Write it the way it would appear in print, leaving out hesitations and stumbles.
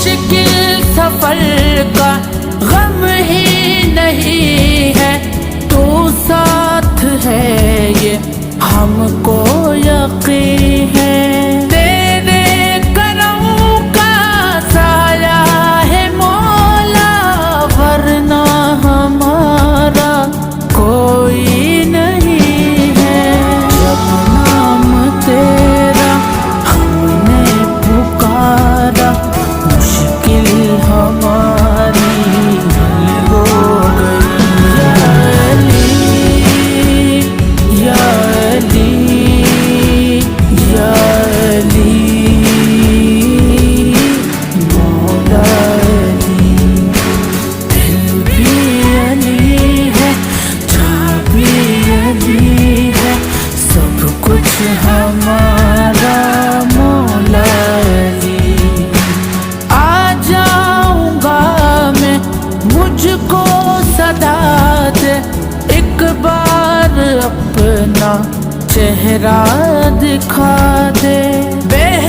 مشکل سفر کا غم ہی نہیں ہے، تو ساتھ ہے یہ ہم کو یقین ہے۔ تیرے کرم کا سایہ ہے مولا، ورنہ ہمارا کوئی نہیں ہے۔ جب نام تیرا ہم نے پکارا، مشکل ہماری حل ہو گئی۔ یا علی یا علی مولا علی، دل بھی علی ہے، جان بھی علی ہے، سب کچھ ہمارا مولا علی۔ آ جاؤں گا میں، مجھ کو صدا دے، ایک بار اپنا چہرہ دکھا دے۔ بے